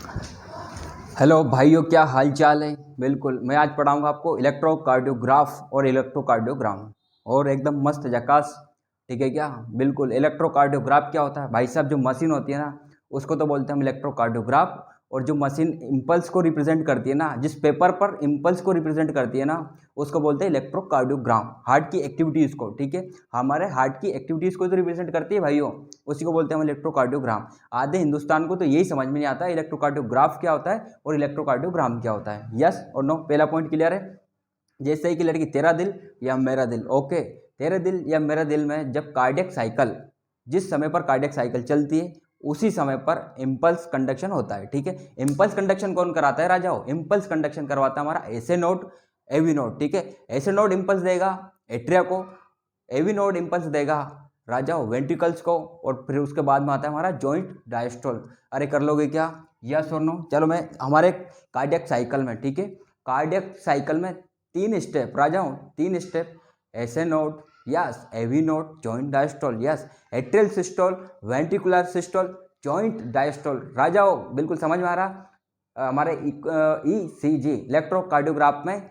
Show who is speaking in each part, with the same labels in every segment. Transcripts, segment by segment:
Speaker 1: Hello भाइयों, क्या हाल चाल है। बिल्कुल मैं आज पढ़ाऊंगा आपको इलेक्ट्रोकार्डियोग्राफ और इलेक्ट्रोकार्डियोग्राम, और एकदम मस्त झकास। ठीक है क्या। बिल्कुल इलेक्ट्रोकार्डियोग्राफ क्या होता है भाई साहब, जो मशीन होती है ना उसको तो बोलते हैं हम इलेक्ट्रोकार्डियोग्राफ। और जो मशीन इम्पल्स को रिप्रेजेंट करती है ना, जिस पेपर पर इम्पल्स को रिप्रेजेंट करती है ना, उसको बोलते हैं इलेक्ट्रोकार्डियोग्राम। हार्ट की एक्टिविटीज़ को, ठीक है, हमारे हार्ट की एक्टिविटीज़ को जो रिप्रेजेंट करती है भाइयों, उसी को बोलते हैं हम इलेक्ट्रोकार्डियोग्राम। आधे हिंदुस्तान को तो यही समझ में नहीं आता है इलेक्ट्रोकार्डियोग्राफ क्या होता है और इलेक्ट्रोकार्डियोग्राम क्या होता है। यस और नो, पहला पॉइंट क्लियर है। जैसे ही कि लड़की तेरा दिल या मेरा दिल, ओके, तेरे दिल या मेरा दिल में जब कार्डियक साइकिल, जिस समय पर कार्डियक साइकिल चलती है उसी समय पर इम्पल्स कंडक्शन होता है। ठीक है, इम्पल्स कंडक्शन कौन कराता है राजाओ? इम्पल्स कंडक्शन करवाता है हमारा एसे नोड, एवी नोड। ठीक है, एसे नोड इम्पल्स देगा एट्रिया को, एवी नोड इम्पल्स देगा राजाओ वेंट्रिकल्स को, और फिर उसके बाद में आता है हमारा जॉइंट डायस्टोल। अरे कर लोगे क्या? यस और नो? चलो मैं हमारे कार्डियक साइकिल में, ठीक है, कार्डियक साइकिल में 3 स्टेप राजाओ, 3 step, SA node, yes, AV node, joint diastole, yes, atrial systole, ventricular systole, joint diastole राजाओ। बिल्कुल समझ में आ रहा। हमारे ईसीजी इलेक्ट्रोकार्डियोग्राफ में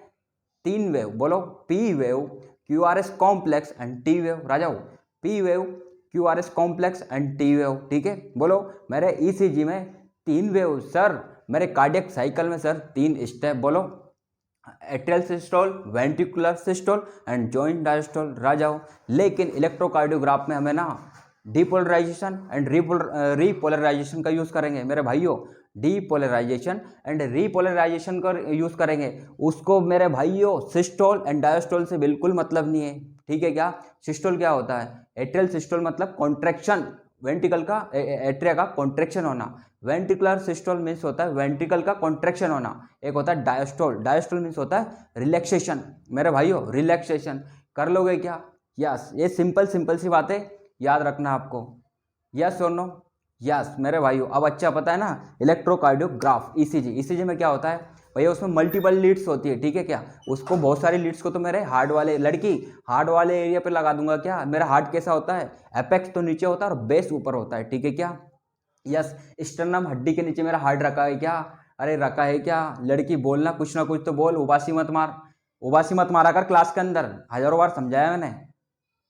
Speaker 1: 3 वेव, बोलो, P wave, Q R S complex and T wave राजाओ। P wave, Q R S complex and T wave, ठीक है। बोलो मेरे ईसीजी में 3 वेव सर, मेरे कार्डियक साइकिल में सर 3 स्टेप, बोलो, atrial systole, ventricular systole and joint diastole राजाओ। लेकिन इलेक्ट्रोकार्डियोग्राफ में हमें ना डीपोलराइजेशन एंड रीपोलराइजेशन का यूज़ करेंगे मेरे भाइयों। डीपोलराइजेशन एंड रीपोलराइजेशन का यूज़ करेंगे। उसको मेरे भाइयों सिस्टोल एंड डायस्टोल से बिल्कुल मतलब नहीं है। ठीक है क्या? सिस्टोल क्या होता है? एट्रियल सिस्टोल मतलब कॉन्ट्रैक्शन, वेंट्रिकल का, एट्रिया का कॉन्ट्रैक्शन होना। वेंट्रिकुलर सिस्टोल मीन्स होता है वेंट्रिकल का कॉन्ट्रैक्शन होना। एक होता है डायस्टोल, डायस्टोल मीन्स होता है रिलैक्सेशन मेरे भाइयों, रिलैक्सेशन। कर लोगे क्या? यस, ये सिंपल सिंपल सी बातें याद रखना आपको। यस और नो? यस मेरे भाइयों, अब अच्छा पता है ना इलेक्ट्रोकार्डियोग्राफ, ईसीजी। ईसीजी में क्या होता है भैया? उसमें मल्टीपल लीड्स होती है, ठीक है क्या। उसको बहुत सारी लीड्स को तो मेरे हार्ट वाले, लड़की हार्ट वाले एरिया पे लगा दूंगा क्या। मेरा हार्ट कैसा होता है? एपेक्स तो नीचे होता है और बेस ऊपर होता है, ठीक है क्या। यस, स्टर्नम हड्डी के नीचे मेरा हार्ट रखा है क्या? अरे रखा है क्या? लड़की बोलना, कुछ ना कुछ तो बोल, उबासी मत मार। उबासी मत मारा कर क्लास के अंदर, हजारों बार समझाया मैंने।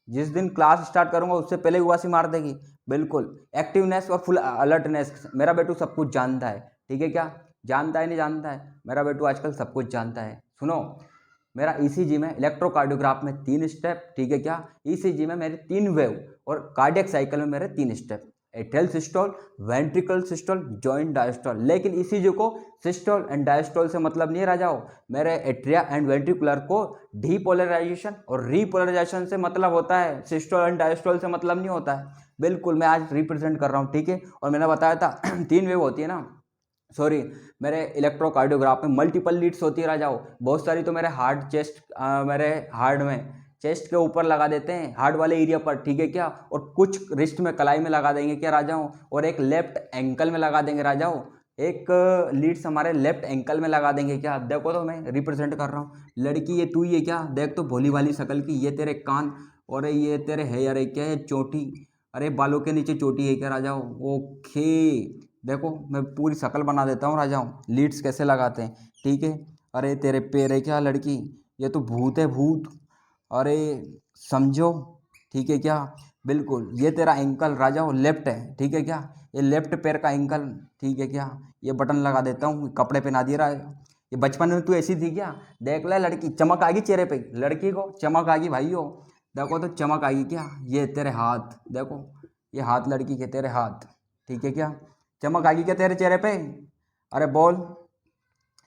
Speaker 1: जिस दिन क्लास स्टार्ट करूंगा उससे पहले उबासी मार देगी। बिल्कुल एक्टिवनेस और फुल अलर्टनेस मेरा बेटू सब कुछ जानता है, ठीक है क्या। जानता है नहीं जानता है? मेरा बेटू आजकल सब कुछ जानता है। सुनो, मेरा ईसीजी में इलेक्ट्रोकार्डियोग्राफ में 3 स्टेप, ठीक है क्या। ईसीजी में मेरे 3 वेव और कार्डियक साइकिल में मेरे 3 step, atrial systole, ventricle systole, joint diastole. लेकिन ईसीजी को सिस्टोल एंड डायस्टोल से मतलब नहीं रह जाओ। मेरे एट्रिया एंड वेंट्रिकुलर को डीपोलराइजेशन और रीपोलराइजेशन से मतलब होता है, सिस्टोल एंड डायस्टोल से मतलब नहीं होता है। बिल्कुल मैं आज रिप्रेजेंट कर रहा हूँ, ठीक है। और मैंने बताया था 3 वेव होती है ना, सॉरी, मेरे इलेक्ट्रोकार्डियोग्राफ में मल्टीपल लीड्स होती है राजाओ, बहुत सारी। तो मेरे हार्ट चेस्ट, मेरे हार्ट में चेस्ट के ऊपर लगा देते हैं, हार्ट वाले एरिया पर, ठीक है क्या। और कुछ रिस्ट में, कलाई में लगा देंगे क्या राजाओ, और एक लेफ्ट एंकल में लगा देंगे राजाओ। एक लीड्स हमारे लेफ्ट एंकल में लगा देंगे क्या। देखो तो मैं रिप्रेजेंट कर रहा हूँ। लड़की ये तू, ये क्या देख तो भोली वाली शक्ल की, ये तेरे कान, और ये तेरे है, अरे क्या है चोटी, अरे बालों के नीचे चोटी है क्या राजाओ। ओके, देखो मैं पूरी शक्ल बना देता हूँ राजाओं, लीड्स कैसे लगाते हैं, ठीक है। अरे तेरे पैर है क्या लड़की, ये तो भूत है भूत, अरे समझो, ठीक है क्या। बिल्कुल ये तेरा एंकल राजाओं लेफ्ट है, ठीक है क्या, ये लेफ्ट पैर का एंकल, ठीक है क्या। ये बटन लगा देता हूँ, कपड़े पहना दिया रहा है। ये बचपन में तू ऐसी थी क्या? देख ले लड़की, चमक आएगी चेहरे पे, लड़की को चमक आएगी भाइयों। देखो तो चमक आएगी क्या। ये तेरे हाथ देखो, ये हाथ लड़की के, तेरे हाथ, ठीक है क्या। चमक आएगी क्या तेरे चेहरे पे? अरे बोल,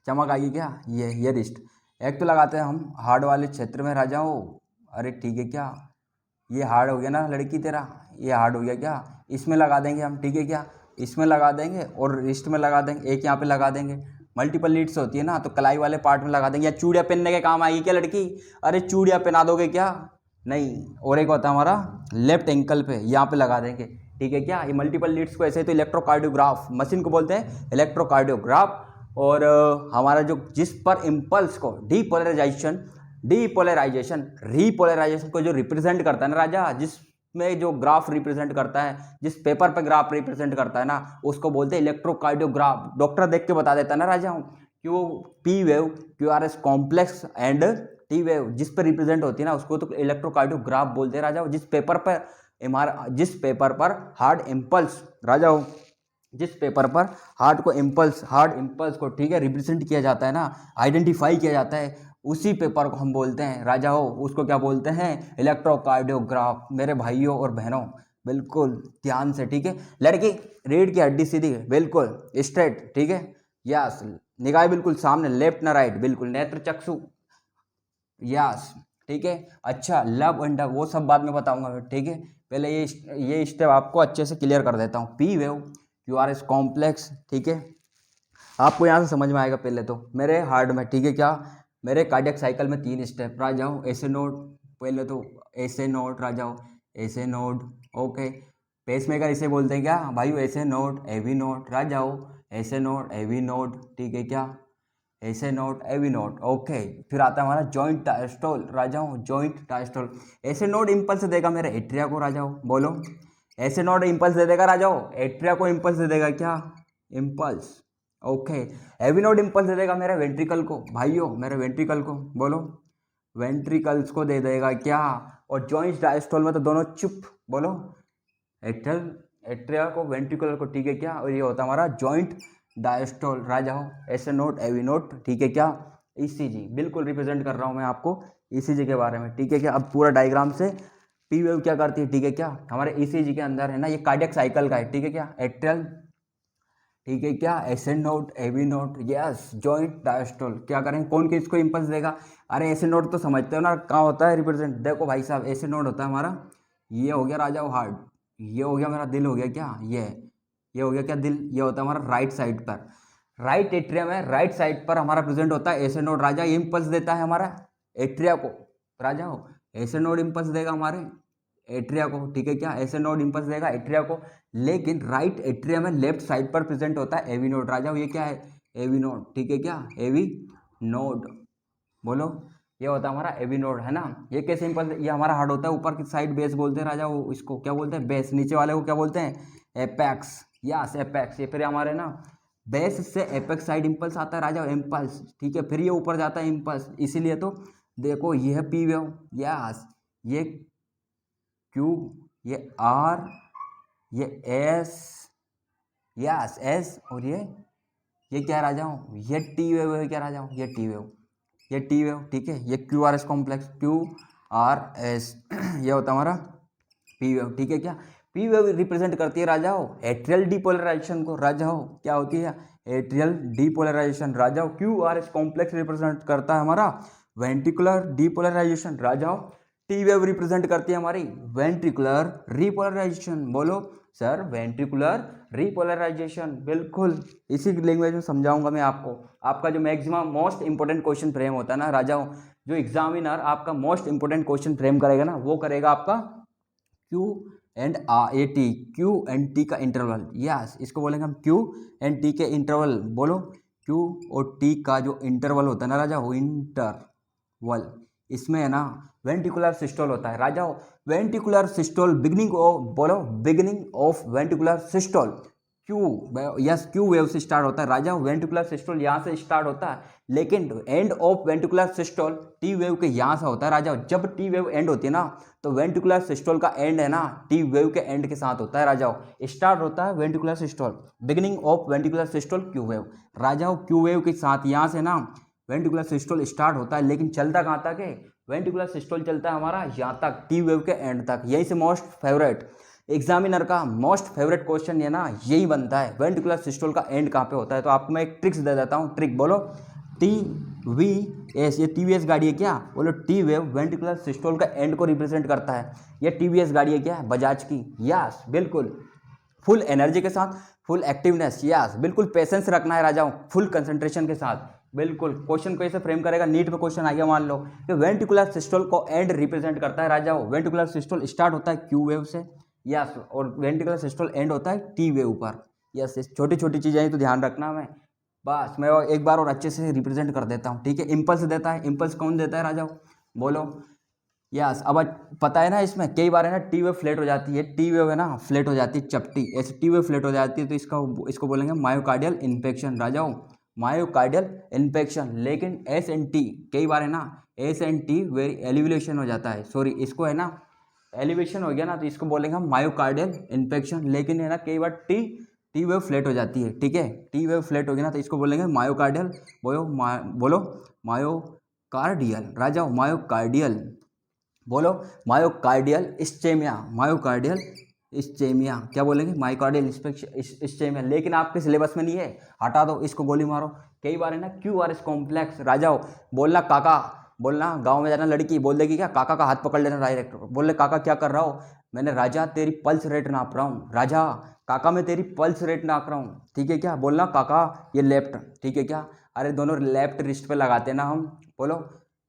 Speaker 1: चमक आएगी क्या। ये रिस्ट, एक तो लगाते हैं हम हार्ड वाले क्षेत्र में राजाओं। अरे ठीक है क्या, ये हार्ड हो गया ना लड़की तेरा, ये हार्ड हो गया क्या। इसमें लगा देंगे हम, ठीक है क्या, इसमें लगा देंगे और रिस्ट में लगा देंगे, एक यहाँ पे लगा देंगे। मल्टीपल लीड्स होती है ना, तो कलाई वाले पार्ट में लगा देंगे। या चूड़ियाँ पहनने के काम आएगी क्या लड़की? अरे चूड़ियाँ पहना दोगे क्या? नहीं, और एक होता है हमारा लेफ्ट एंकल पे, यहाँ पे लगा देंगे, ठीक है क्या। ये मल्टीपल लीड्स को ऐसे तो इलेक्ट्रोकार्डियोग्राफ मशीन को बोलते हैं इलेक्ट्रोकार्डियोग्राफ। और हमारा जो जिस पर इम्पल्स को डीपोलराइजेशन, डीपोलराइजेशन, रीपोलराइजेशन को जो रिप्रेजेंट करता है ना राजा, जिस में जो ग्राफ रिप्रेजेंट करता है, जिस पेपर पे ग्राफ रिप्रेजेंट करता है ना, उसको बोलते हैं इलेक्ट्रोकार्डियोग्राफ। डॉक्टर देख के बता देता है ना राजा, Q P wave, Q R S complex and T wave जिस पे रिप्रेजेंट होती है ना, उसको तो इलेक्ट्रोकार्डियोग्राफ बोलते हैं राजा। जिस पेपर पर हार्ड इम्पल्स राजा हो, जिस पेपर पर हार्ड इम्पल्स को ठीक है रिप्रेजेंट किया जाता है ना, आइडेंटिफाई किया जाता है, उसी पेपर को हम बोलते हैं राजा हो, उसको क्या बोलते हैं, इलेक्ट्रोकार्डियोग्राफ। मेरे भाइयों और बहनों बिल्कुल ध्यान से, ठीक है। लड़की रीढ़ की हड्डी सीधी बिल्कुल स्ट्रेट, ठीक है। यस, निगाह बिल्कुल सामने, लेफ्ट ना राइट, बिल्कुल नेत्र चक्षु, यस, ठीक है। अच्छा, लव एंड वो सब बाद में बताऊंगा, ठीक है। पहले ये स्टेप आपको अच्छे से क्लियर कर देता हूँ। P wave, Q R S complex, ठीक है, आपको यहाँ से समझ में आएगा। पहले तो मेरे हार्ट में, ठीक है, क्या मेरे कार्डियक साइकिल में 3 स्टेप आ जाओ। ऐसे नोड, पहले तो ऐसे नोड आ जाओ, ऐसे नोड, ओके। पेसमेकर इसे बोलते हैं क्या भाई, ऐसे नोड एवी नोड आ जाओ, ऐसे नोड एवी नोड, ठीक है क्या, ऐसे नोट एवी नोट, ओके। फिर आता है हमारा जॉइंट डायस्टोल, राजाओ जॉइंट डायस्टोल। ऐसे नोट इम्पल्स देगा मेरे एट्रिया को, राजाओ बोलो। ऐसे नोट इम्पल्स दे देगा राजाओ, एट्रिया को इम्पल्स दे देगा क्या, impulse, okay. AV node impulse दे देगा मेरे वेंट्रिकल को, भाइयों मेरे वेंट्रिकल को, बोलो। वेंट्रिकल्स को दे देगा क्या, और जॉइंट डायस्टोल में तो दोनों चुप, बोलो। एट्रिया को, वेंट्रिकुलर को, ठीक है क्या, और ये होता है हमारा जॉइंट डायस्टोल, राजा हो। ऐसे नोट एवी नोट, ठीक है क्या। ईसीजी बिल्कुल रिप्रेजेंट कर रहा हूँ मैं आपको ईसीजी के बारे में, ठीक है क्या। अब पूरा डायग्राम से पी वेव क्या करती है, ठीक है क्या, हमारे ईसीजी के अंदर है ना, ये कार्डियक साइकिल का है, ठीक है क्या। एट्रियल, ठीक है क्या, SA node AV node, yes, joint diastole. क्या करें, कौन किसको इंपल्स देगा, अरे ऐसे नोट तो समझते हो ना कहाँ होता है रिप्रेजेंट, देखो भाई साहब, ऐसे नोट होता है हमारा, ये हो गया राजा हार्ट, ये हो गया मेरा दिल, हो गया क्या, ये हो गया क्या, दिल। ये होता है हमारा राइट साइड पर, राइट एट्रियम है, राइट साइड पर हमारा प्रेजेंट होता है ऐसे नोड, राजा ये इंपल्स देता है हमारा एट्रिया को, राजा हो। ऐसे नोड इंपल्स देगा हमारे एट्रिया को, ठीक है क्या, ऐसे नोड इंपल्स देगा एट्रिया को। लेकिन राइट एट्रिया में लेफ्ट साइड पर प्रेजेंट होता है एवी नोड, राजा हो। ये क्या है, एवी नोड, ठीक है क्या, एवी नोड, बोलो। ये होता है हमारा एवी नोड, है ना। ये कैसे इंपल्स, ये हमारा हार्ट होता है, ऊपर की साइड बेस बोलते हैं राजा, वो इसको क्या बोलते हैं, बेस। नीचे वाले को क्या बोलते हैं, एपेक्स, यस एपेक्स। ये फिर हमारे ना बेस से एपेक्स साइड इंपल्स आता है राजा, इम्पल्स, ठीक है। फिर ये ऊपर जाता है इम्पल्स, इसीलिए तो देखो ये है पी वेव, यस, ये क्यू, ये आर, ये एस, यस एस, और ये क्या राजा हूँ, ये टी वेव है क्या राजा हूँ, ये टी वेव, ये टी वेव, ठीक है। ये Q R S complex, Q R S, ये होता है हमारा पी वेव, ठीक है क्या। पी वेव रिप्रेजेंट करती है राजा हो एट्रियल डीपोलराइजेशन को, राजा हो क्या होती है, एट्रियल डीपोलराइजेशन, राजा हो। Q R S complex represent करता है हमारा वेंट्रिकुलर डीपोलराइजेशन, राजा हो। टी वेव रिप्रेजेंट करती है हमारी वेंट्रिकुलर रिपोलराइजेशन, बोलो सर, वेंट्रिकुलर रिपोलराइजेशन, बिल्कुल इसी लैंग्वेज में समझाऊंगा मैं आपको। आपका जो maximum most important question frame होता है ना राजा हो, जो एग्जामिनर आपका मोस्ट इंपोर्टेंट क्वेश्चन फ्रेम करेगा ना, वो करेगा आपका Q and A T, Q and T का इंटरवल, यस, इसको बोलेंगे हम क्यू एंड टी के इंटरवल, बोलो। क्यू और टी का जो इंटरवल होता है ना राजा, वो इंटरवल, इसमें है ना वेंट्रिकुलर सिस्टोल होता है राजा। वेंट्रिकुलर सिस्टोल बिगिनिंग ऑफ, बोलो, beginning of ventricular systole, Q, yes, Q wave से स्टार्ट होता है राजा। वेंट्रिकुलर सिस्टोल यहाँ से स्टार्ट होता है, लेकिन end of ventricular systole T wave के यहाँ से होता है राजा। जब टी वेव एंड होती है ना, तो वेंट्रिकुलर सिस्टोल का एंड है ना टी वेव के एंड के साथ होता है राजा। स्टार्ट होता है ventricular systole, beginning of ventricular systole Q wave, Raja. Q wave के साथ यहाँ से ना वेंट्रिकुलर सिस्टोल स्टार्ट होता है, लेकिन चलता कहाँ तक है, वेंट्रिकुलर सिस्टोल चलता है हमारा यहाँ तक, टी वेव के एंड तक। यही से मोस्ट फेवरेट एग्जामिनर का मोस्ट फेवरेट क्वेश्चन ये ना यही बनता है, वेंट्रिकुलर सिस्टोल का एंड कहाँ पे होता है। तो आपको मैं एक ट्रिक्स दे देता हूँ, ट्रिक बोलो, टी वी एस, ये टी वी एस गाड़ी है क्या, बोलो। टी वेव वेंट्रिकुलर सिस्टोल का एंड को रिप्रेजेंट करता है। ये टी वी एस गाड़ी है क्या, बजाज की, यस बिल्कुल, फुल एनर्जी के साथ, फुल एक्टिवनेस, यस बिल्कुल, पेशेंस रखना है राजाओं, फुल कंसंट्रेशन के साथ, बिल्कुल। क्वेश्चन को ऐसे फ्रेम करेगा, नीट में क्वेश्चन आ गया मान लो कि वेंट्रिकुलर सिस्टोल को एंड रिप्रेजेंट करता है राजाओं। वेंट्रिकुलर सिस्टोल स्टार्ट होता है क्यू वेव से, यस, और वेंट्रिकुलर सिस्टोल एंड होता है टी वेव पर, यस। छोटी छोटी चीज़ें तो ध्यान रखना मैं, बस मैं एक बार और अच्छे से रिप्रेजेंट कर देता हूँ, ठीक है। इंपल्स देता है, इंपल्स कौन देता है राजाओं, बोलो। यस अब पता है ना, इसमें कई बार है ना टी वेव फ्लैट हो जाती है, टी वेव है ना फ्लैट हो जाती है, चपटी ऐसे टी वेव फ्लैट हो जाती है, तो इसको बोलेंगे मायोकार्डियल इन्फेक्शन। राजाओ मायोकार्डियल इन्फेक्शन। लेकिन एस एन टी कई बार है ना, S N T very elevation हो जाता है, सॉरी इसको है ना एलिवेशन हो गया ना, तो इसको बोलेंगे हम मायोकार्डियल इन्फेक्शन। लेकिन है ना कई बार टी वेव फ्लैट हो जाती है, ठीक है, टी वेव फ्लैट हो गया ना, तो इसको बोलेंगे मायोकार्डियल। बोलो मायोकार्डियल। राजाओ मायोकार्डियल बोलो, मायोकार्डियल इस्चेमिया। मायोकार्डियल इस्चेमिया क्या बोलेंगे, मायोकार्डियल इस्चेमिया। लेकिन आपके सिलेबस में नहीं है, हटा दो इसको, गोली मारो। कई बार है ना क्यू आर एस कॉम्प्लेक्स। राजाओ बोलना काका, बोलना गांव में जाना, लड़की बोल देगी क्या, काका का हाथ पकड़ लेना डायरेक्ट, बोल ले काका क्या कर रहा हो, मैंने राजा तेरी पल्स रेट नाप रहा हूँ। राजा काका मैं तेरी पल्स रेट नाप रहा हूँ, ठीक है क्या, बोलना काका ये लेफ्ट, ठीक है क्या, अरे दोनों लेफ्ट रिस्ट पे लगाते ना हम। बोलो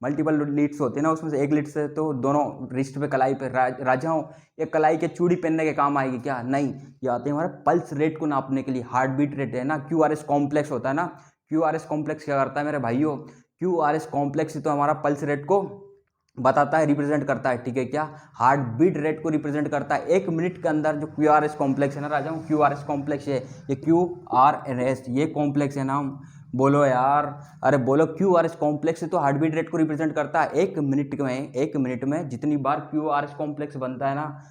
Speaker 1: मल्टीपल लीड्स होते हैं ना, उसमें से एक लीड से तो दोनों रिस्ट पे कलाई पे राजाओं, ये कलाई के चूड़ी पहनने के काम आएगी क्या, नहीं, ये आते हैं हमारे पल्स रेट को नापने के लिए। हार्ट बीट रेट है ना, क्यू आर एस कॉम्प्लेक्स होता है ना, क्यू आर एस कॉम्प्लेक्स क्या करता है मेरे भाइयों, क्यू आर एस कॉम्प्लेक्स तो हमारा पल्स रेट को बताता है, रिप्रेजेंट करता है, ठीक है क्या, हार्ट बीट रेट को रिप्रेजेंट करता है। 1 मिनट के अंदर जो क्यू आर एस कॉम्प्लेक्स है ना राजाओं, क्यू आर एस कॉम्प्लेक्स है, ये क्यू आर एन एस ये कॉम्प्लेक्स है ना, बोलो यार, अरे बोलो क्यू आर एस कॉम्प्लेक्स तो हार्ट बीट रेट को रिप्रेजेंट करता है। 1 मिनट में जितनी बार क्यू आर एस कॉम्प्लेक्स बनता है ना,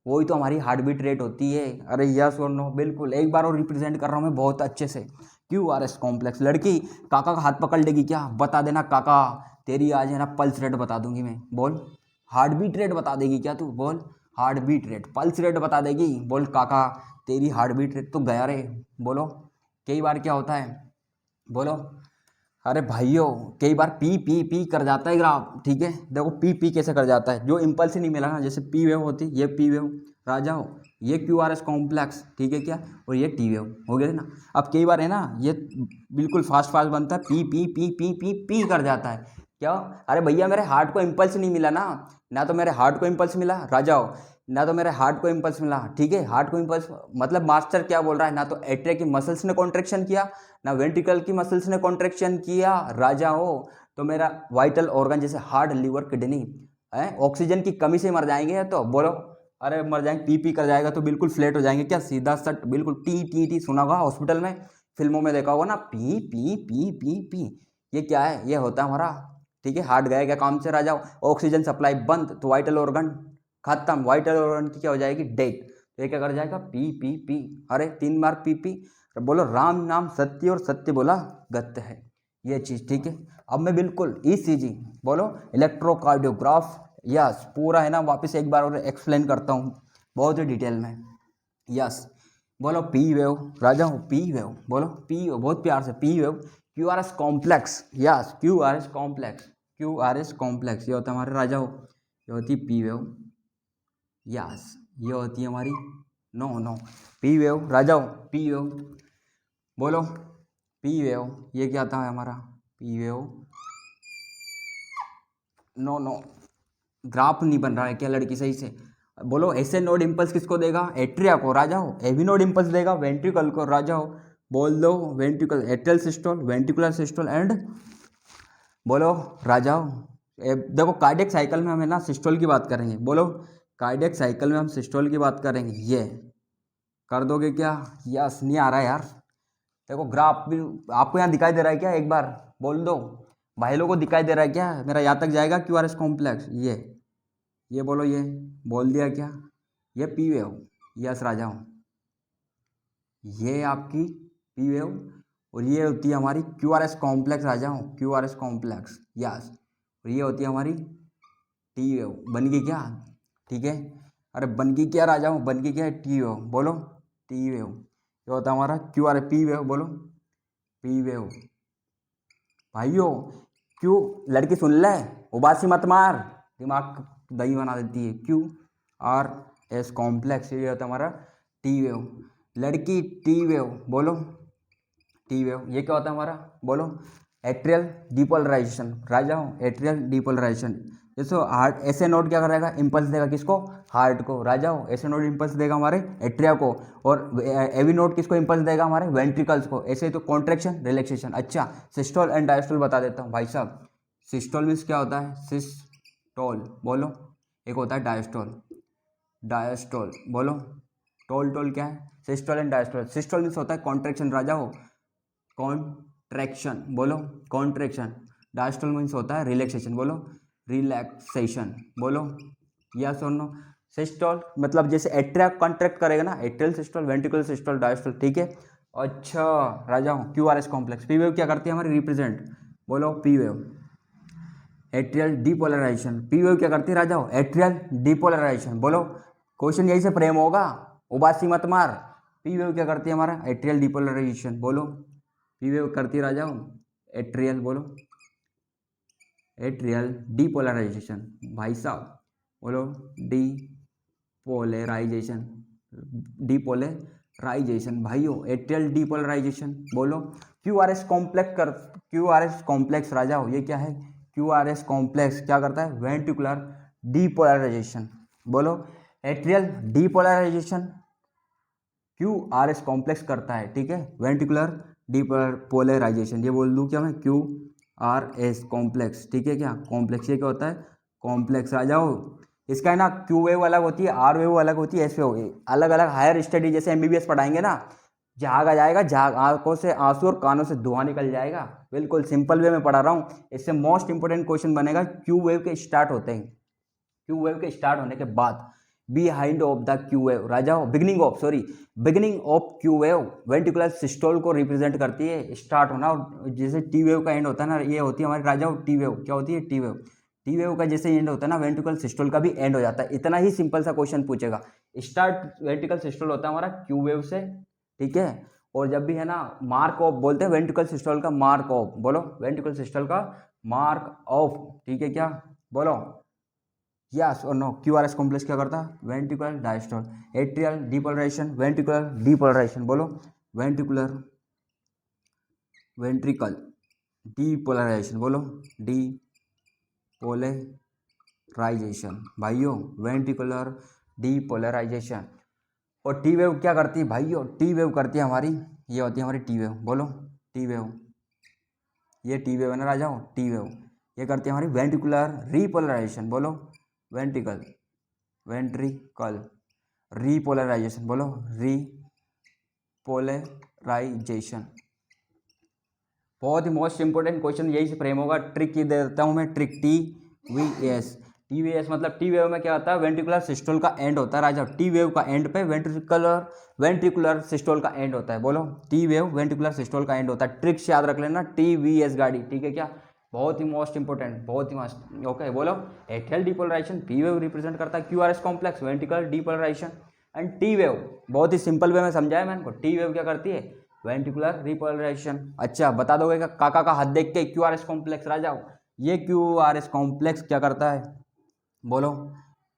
Speaker 1: वही तो हमारी हार्ट बीट रेट होती है। अरे यस और नो, बिल्कुल, एक बार और रिप्रेजेंट कर रहा हूँ मैं बहुत अच्छे से, क्यू आर एस कॉम्प्लेक्स। लड़की काका का हाथ पकड़ लेगी क्या, बता देना काका तेरी आज है ना पल्स रेट बता दूंगी मैं, बोल हार्ट बीट रेट बता देगी क्या तू, बोल heart beat rate, pulse rate बता देगी, बोल काका तेरी हार्ट बीट रेट तो गया रे। बोलो कई बार क्या होता है, बोलो, अरे भाइयों कई बार पी पी पी कर जाता है ग्राफ, ठीक है, देखो पी पी कैसे कर जाता है, जो इम्पल्स ही नहीं मिला ना, जैसे पी वेव होती, ये पी वेव राजाओ, ये क्यू आर एस कॉम्प्लेक्स, ठीक है क्या, और ये टी वेव हो गया ना। अब कई बार है ना ये बिल्कुल फास्ट फास्ट बनता है, P P P P P P कर जाता है, क्या, अरे भैया मेरे हार्ट को इम्पल्स नहीं मिला ना, ना तो मेरे हार्ट को इम्पल्स मिला राजाओ, ना तो मेरे हार्ट को इम्पल्स मिला, ठीक है, हार्ट को इम्पल्स मतलब मास्टर क्या बोल रहा है, ना तो एट्रिया की मसल्स ने कॉन्ट्रेक्शन किया, ना वेंट्रिकल की मसल्स ने कॉन्ट्रेक्शन किया, राजा हो, तो मेरा वाइटल ऑर्गन जैसे हार्ट लिवर किडनी है ऑक्सीजन की कमी से मर जाएंगे, तो बोलो, अरे मर जाएंगे, पी पी कर जाएगा तो बिल्कुल फ्लैट हो जाएंगे क्या, सीधा सट बिल्कुल टी टी टी, सुना होगा हॉस्पिटल में फिल्मों में देखा होगा ना, P P P P P, ये क्या है, ये होता है हमारा, ठीक है, हार्ट गया क्या काम से राजा, ऑक्सीजन सप्लाई बंद तो वाइटल ऑर्गन खत्म, वाइटल ऑर्गन की क्या हो जाएगी, डेथ, तो ये क्या कर जाएगा, पी पी पी, अरे 3 बार पी पी, बोलो राम नाम सत्य और सत्य बोला गत्य है, ये चीज़, ठीक है। अब मैं बिल्कुल ईसीजी, बोलो इलेक्ट्रोकार्डियोग्राफ, यस पूरा है ना, वापस एक बार और एक्सप्लेन करता हूँ बहुत ही डिटेल में, यस बोलो पी वेव राजा हूँ, पी वेव बोलो, पी वेव बहुत प्यार से, P wave Q R S complex, yes Q R S complex, Q R S complex, ये होता है हमारे राजा हो, ये होती है पी वेव, यस ये होती है हमारी, नो नो पी वेव राजा हो, पी वेव बोलो, पी वेव ये क्या था हमारा, P wave, no no graph नहीं बन रहा है क्या लड़की सही से, बोलो ऐसे नोड इम्पल्स किसको देगा, एट्रिया को राजा हो, एवी नोड इम्पल्स देगा वेंट्रिकल को राजा हो, बोल दो ventricle, atrial systole, ventricular systole and, बोलो राजा हो, देखो कार्डियक साइकिल में हमें ना सिस्टोल की बात करेंगे, बोलो कार्डियक साइकिल में हम सिस्टोल की बात करेंगे, ये कर दोगे क्या, यस नहीं आ रहा है यार, देखो ग्राफ भी आपको यहाँ दिखाई दे रहा है क्या, एक बार बोल दो भाई लोगों को दिखाई दे रहा है क्या, मेरा यहाँ तक जाएगा क्यू आर एस कॉम्प्लेक्स, ये बोलो, ये बोल दिया क्या, ये पी वेव, यस राजा हूँ, ये आपकी पी वेव, और ये होती है हमारी क्यू आर एस कॉम्प्लेक्स राजा हूँ, Q R S complex, yes, और ये होती है हमारी टी वेव, बन गई क्या, ठीक है, अरे बन गई क्या राजा हूँ, बन गई क्या टी वेव, बोलो टी वेव, ये होता है हमारा क्यू आर पी वेव, बोलो पी वेव, भाइयों क्यों लड़की सुन ले, उबासी मत मार, दिमाग दही बना देती है, क्यू आर एस कॉम्प्लेक्स, ये होता है हमारा टी वेव, लड़की टी वेव बोलो, टी वेव ये क्या होता है हमारा, बोलो एट्रियल डिपोलराइजेशन राजा हूँ, एट्रियल डिपोलराइजेशन, जैसे हार्ट ऐसे नोड क्या करेगा, इम्पल्स देगा किसको, हार्ट को राजा हो, ऐसे नोड इम्पल्स देगा हमारे एट्रिया को, और एवी नोड किसको इम्पल्स देगा, हमारे वेंट्रिकल्स को, ऐसे तो कॉन्ट्रैक्शन रिलैक्सेशन। अच्छा सिस्टोल एंड डायस्टोल बता देता हूँ भाई साहब, सिस्टोल मीन्स क्या होता है, सिस्टोल बोलो एक होता है डायस्टोल। डायस्टोल बोलो, टोल क्या है? Systole and diastole. Systole means होता है कॉन्ट्रैक्शन, राजा हो, कॉन्ट्रैक्शन बोलो, कॉन्ट्रैक्शन। डायस्टोल मीन्स होता है रिलैक्सेशन, बोलो रिलैक्सेशन, बोलो यस और नो। सिस्टोल मतलब जैसे एट्रिया कॉन्ट्रैक्ट करेगा ना, atrial systole, ventricular systole, diastole, ठीक है। अच्छा राजा हूँ, Q R S complex. P wave क्या करती है हमारी? रिप्रेजेंट, बोलो P wave, atrial depolarization. P wave क्या करती है राजा हो? एट्रियल डीपोलराइजेशन, बोलो। क्वेश्चन यही से प्रेम होगा, उबासी मत मार। पी वेव क्या करती है हमारा? एट्रियल डीपोलराइजेशन, बोलो। पी वेव करती है राजा हो एट्रियल, बोलो एट्रियल डीपोलराइजेशन, भाई साहब बोलो डीपोलराइजेशन, डीपोलराइजेशन भाइयों, एट्रियल डीपोलराइजेशन, बोलो। क्यू आर एस कॉम्प्लेक्स कर, क्यू आर एस कॉम्प्लेक्स राजा हो, ये क्या है? क्यू आर एस कॉम्प्लेक्स क्या करता है? वेंट्रिकुलर डीपोलराइजेशन, बोलो atrial depolarisation Q R S complex करता है, ठीक है। वेंट्रिकुलर डीपोलराइजेशन, ये बोल दूं क्या मैं? क्यू आर एस कॉम्प्लेक्स, ठीक है क्या? कॉम्प्लेक्स ये क्या होता है? कॉम्प्लेक्स आ जाओ। इसका है ना क्यू वेव अलग होती है, आर वेव अलग होती है, एस वेव अलग अलग। हायर स्टडी जैसे एमबीबीएस पढ़ाएंगे ना, झाग आ जाएगा, झाग, आंखों से आंसू और कानों से धुआं निकल जाएगा। बिल्कुल सिंपल वे में पढ़ा रहा हूँ। इससे मोस्ट इंपोर्टेंट क्वेश्चन बनेगा क्यू वेव के स्टार्ट होते हैं, क्यू वेव के स्टार्ट होने के बाद, behind of the Q wave राजा हो, beginning of, sorry, beginning of Q wave ventricular systole को रिप्रेजेंट करती है, स्टार्ट होना। और जैसे टी वेव का एंड होता है ना, ये होती है हमारी राजा हो टी वेव, क्या होती है? T wave. टी वेव का जैसे एंड होता है ना, वेंट्रिकुलर सिस्टोल का भी एंड हो जाता है। इतना ही सिंपल सा क्वेश्चन पूछेगा। स्टार्ट वेंट्रिकल सिस्टोल होता है हमारा क्यू वेव से, ठीक है। और जब भी है ना मार्क ऑफ बोलते हैं वेंट्रिकल सिस्टोल का मार्क ऑफ, बोलो वेंट्रिकल सिस्टोल का मार्क ऑफ, ठीक है क्या? बोलो यस और no. Q R S complex क्या करता है? Ventricular diastole, atrial depolarization, ventricular depolarization, बोलो वेंट्रिकुलर, वेंट्रिकल डीपोलराइजेशन, बोलो डीपोलराइजेशन भाइयों, वेंट्रिकुलर डीपोलराइजेशन। और टी वेव क्या करती है भाइयों? टी वेव करती है हमारी, ये होती है हमारी टी वेव, बोलो टी वेव, ये टी वेव है ना राजाओ, टी वेव ये करती है हमारी वेंट्रिकुलर रीपोलराइजेशन, बोलो वेंट्रिकल, वेंट्रिकल रीपोलराइजेशन, बोलो रीपोलराइजेशन। बहुत ही मोस्ट इंपोर्टेंट क्वेश्चन यही से फ्रेम होगा। ट्रिक की दे देता हूँ मैं, trick T V S. T V S मतलब टी वेव में क्या होता है? वेंट्रिकुलर सिस्टोल का एंड होता है राजा। टी वेव का एंड पे वेंट्रिकुलर सिस्टोल का एंड होता है, बोलो टी वेव वेंट्रिकुलर सिस्टोल का एंड होता है। ट्रिक से याद रख लेना, टी वी एस गाड़ी, ठीक है क्या? बहुत ही मोस्ट इंपोर्टेंट, बहुत ही मस्त। ओके बोलो atrial depolarization, P wave represent करता है Q R S complex, ventricular depolarization and T wave. बहुत ही सिंपल वे में समझाया मैंने को। टी वेव क्या करती है? Ventricular repolarization. अच्छा बता दोगे क्या? काका का हाथ देख के क्यू आर एस कॉम्प्लेक्स राजा हो, ये क्यू आर एस कॉम्प्लेक्स क्या करता है? बोलो,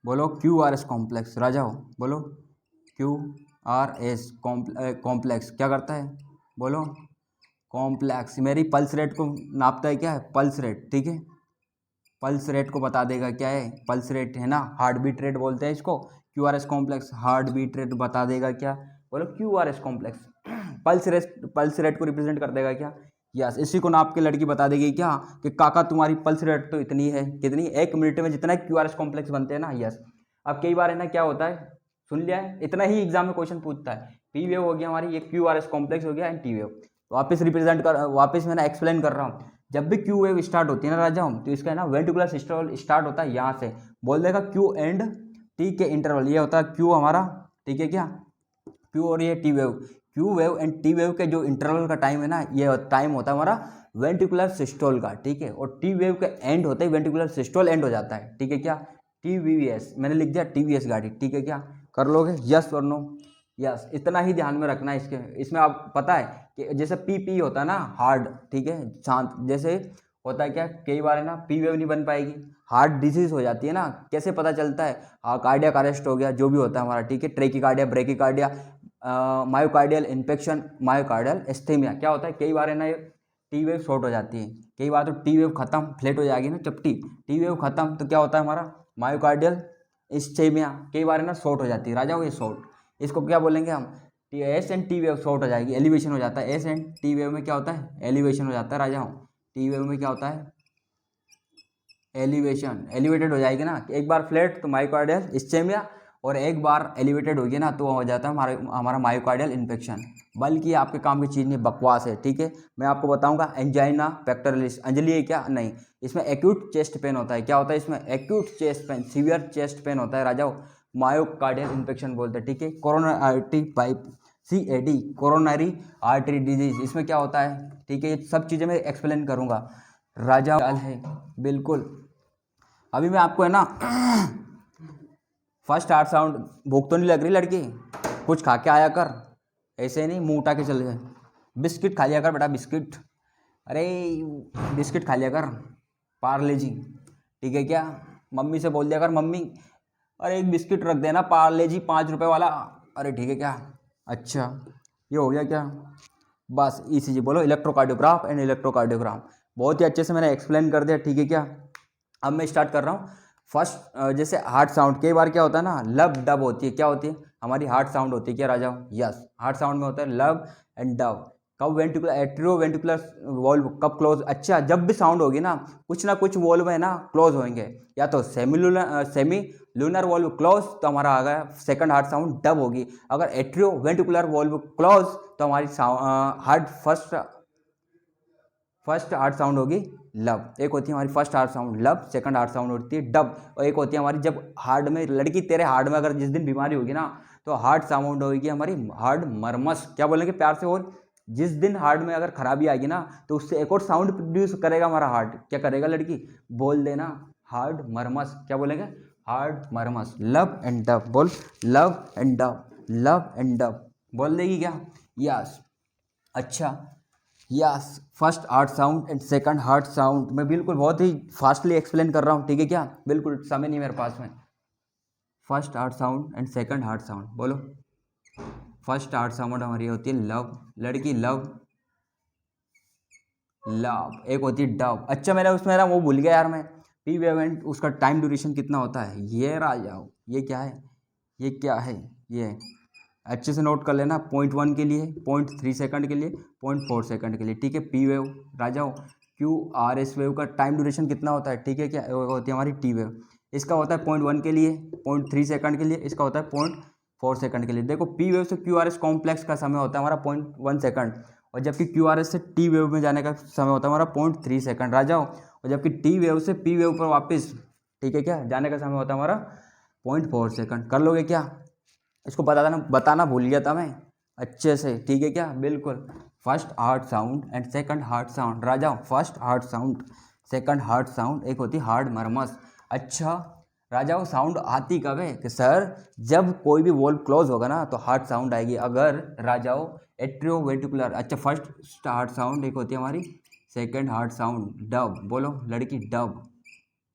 Speaker 1: बोलो क्यू आर एस कॉम्प्लेक्स राजा हो, बोलो क्यू आर एस कॉम्प्लेक्स क्या करता है? बोलो कॉम्प्लेक्स मेरी पल्स रेट को नापता है, क्या है? पल्स रेट, ठीक है। पल्स रेट को बता देगा, क्या है? पल्स रेट है ना, हार्ट बीट रेट बोलते हैं इसको। Q R S complex heart beat rate बता देगा, क्या? बोलो Q R S complex pulse rate को रिप्रेजेंट कर देगा, क्या? यस, इसी को नाप के लड़की बता देगी क्या कि काका तुम्हारी पल्स रेट तो इतनी है, कितनी? 1 मिनट में जितना क्यू आर एस कॉम्प्लेक्स बनते हैं ना। यस। अब कई बार है ना क्या होता है, सुन लिया है, इतना ही एग्जाम में क्वेश्चन पूछता है। पी वेव हो गया हमारी, ये क्यू आर एस कॉम्प्लेक्स हो गया एंड टी वेव। वापस रिप्रेजेंट कर, वापस मैं ना एक्सप्लेन कर रहा हूँ। जब भी क्यू वेव स्टार्ट होती है ना राजा हूँ, तो इसका है ना वेंट्रिकुलर सिस्टोल स्टार्ट होता है यहाँ से, बोल देगा क्यू एंड टी के इंटरवल, ये होता है क्यू हमारा, ठीक है क्या? क्यू और ये T wave, Q wave and T wave के जो इंटरवल का टाइम है ना, ये टाइम होता है हमारा वेंट्रिकुलर सिस्टोल का, ठीक है। और टी वेव के एंड होते ही वेंट्रिकुलर सिस्टोल एंड हो जाता है, ठीक है क्या? टी वी एस मैंने लिख दिया, टी वी एस गाड़ी, ठीक है क्या? कर लोगे यस और नो? यस, इतना ही ध्यान में रखना है इसके। इसमें आप पता है कि जैसे पी पी होता है ना हार्ड, ठीक है, शांत, जैसे होता है क्या, कई बार है ना पी वेव नहीं बन पाएगी, हार्ट डिजीज हो जाती है ना। कैसे पता चलता है? कार्डियक अरेस्ट हो गया, जो भी होता है हमारा, ठीक है, ट्रेकिकार्डिया, ब्रेकिकार्डिया, मायोकार्डियल इन्फेक्शन, मायोकार्डियल एस्थेमिया, क्या होता है? कई बार है ना टी वेव शॉर्ट हो जाती है, कई बार तो टी वेव खत्म, फ्लैट हो जाएगी ना चपटी, टी वेव खत्म तो क्या होता है हमारा? मायोकार्डियल एस्थेमिया। कई बार है ना शॉर्ट हो जाती है राजा, वो ये शॉर्ट, इसको क्या बोलेंगे हम? S and T wave short हो जाएगी, एलिवेशन हो जाता है। एस एंड टी वेव में क्या होता है? एलिवेशन हो जाता है राजा, टी वेव में क्या होता है? एलिवेशन, एलिवेटेड हो जाएगी ना, एक बार फ्लैट तो मायोकार्डियल इस्चेमिया, और एक बार एलिवेटेड होगी ना तो हो जाता है हमारा मायोकार्डियल इन्फेक्शन। बल्कि आपके काम की चीज़ नहीं, बकवास है, ठीक है। मैं आपको बताऊंगा एंजाइना पेक्टोरलिस, अंजलि है क्या? नहीं, इसमें एक्यूट चेस्ट पेन होता है। क्या होता है इसमें? Acute chest pain, severe chest pain होता है राजाओ, मायोकार्डियल इन्फेक्शन बोलते हैं, ठीक है। Coronary artery pipe, CAD, coronary artery disease, इसमें क्या होता है, ठीक है। ये सब चीज़ें मैं एक्सप्लेन करूंगा राजा है, बिल्कुल। अभी मैं आपको है ना फर्स्ट हार्ट साउंड, भूख तो नहीं लग रही लड़की? कुछ खा के आया कर, ऐसे नहीं मुंह उठा के चले जाए। बिस्किट खा लिया कर बेटा, बिस्किट, अरे बिस्किट खा लिया कर, पार्ले जी, ठीक है क्या? मम्मी से बोल दिया कर, मम्मी अरे एक बिस्किट रख देना पार्ले जी 5 रुपए वाला, अरे ठीक है क्या? अच्छा ये हो गया क्या? बस ECG बोलो, इलेक्ट्रोकार्डियोग्राफ एंड इलेक्ट्रोकार्डियोग्राम, बहुत ही अच्छे से मैंने एक्सप्लेन कर दिया, ठीक है क्या? अब मैं स्टार्ट कर रहा हूँ। फर्स्ट जैसे हार्ट साउंड, कई बार क्या होता है ना, लब डब होती है, क्या होती है हमारी हार्ट साउंड होती है, क्या राजाओ? यस, हार्ट साउंड में होता है लब एंड डब। कब वेंटिकुलर एट्रियो वेंटिकुलर वॉल्व कब क्लोज? अच्छा, जब भी साउंड होगी ना कुछ वॉल्व है ना क्लोज होंगे, या तो सेमी लूनर वॉल्व क्लोज तो हमारा आ गया सेकंड हार्ट साउंड डब होगी। अगर एट्रियो वेंटिकुलर वॉल्व क्लोज तो हमारी हार्ट फर्स्ट हार्ट साउंड होगी लब। एक होती है हमारी फर्स्ट हार्ट साउंड लब, सेकंड हार्ट साउंड होती है डब। और एक होती है हमारी जब हार्ट में, लड़की तेरे हार्ट में अगर जिस दिन बीमारी होगी ना तो हार्ट साउंड होगी हमारी हार्ट मरमस, क्या बोलेंगे प्यार से? और जिस दिन हार्ट में अगर खराबी आएगी ना तो उससे एक और साउंड प्रोड्यूस करेगा हमारा हार्ट, क्या करेगा लड़की? बोल देना हार्ट मरमस, क्या बोलेंगे? हार्ट मरमस। लब एंड डब बोल, लब एंड डब, लब एंड डब बोल देगी क्या? यस। अच्छा yes, first heart sound and second heart sound मैं बिल्कुल बहुत ही फास्टली एक्सप्लेन कर रहा हूँ, ठीक है क्या? बिल्कुल समय नहीं मेरे पास में। First heart sound and second heart sound बोलो। फर्स्ट हार्ट साउंड हमारी होती है लव, लड़की लव, लव। एक होती है डव। अच्छा मैंने उसमें ना वो भूल गया यार मैं, पी वेवेंट उसका टाइम ड्यूरेशन कितना होता है? ये आ जाओ, ये क्या है, ये क्या है, ये अच्छे से नोट कर लेना। 0.1 के लिए, 0.3 सेकंड के लिए, 0.4 सेकंड के लिए, ठीक है। पी वेव राजाओ, QRS वेव का टाइम ड्यूरेशन कितना होता है, ठीक है क्या? होती है हमारी टी वेव, इसका होता है 0.1 के लिए, 0.3 सेकंड के लिए, इसका होता है 0.4 सेकंड के लिए। देखो पी वेव से QRS कॉम्प्लेक्स का समय होता है हमारा 0.1 सेकंड, और जबकि QRS से टी वेव में जाने का समय होता है हमारा 0.3 सेकंड राजाओ, और जबकि टी वेव से पी वेव पर वापस, ठीक है क्या, जाने का समय होता है हमारा 0.4 सेकंड। कर लोगे क्या? इसको बताना भूल गया था मैं अच्छे से, ठीक है क्या? बिल्कुल। First heart sound and second heart sound Raja, first heart sound second heart sound, एक होती हार्ट मरमस। अच्छा राजा, वो साउंड आती कब है? कि सर जब कोई भी वॉल्व क्लोज होगा ना तो हार्ट साउंड आएगी। अगर राजाओ एट्रियोवेंट्रिकुलर, अच्छा फर्स्ट हार्ट साउंड एक होती है हमारी, सेकंड हार्ट साउंड डब, बोलो लड़की डब,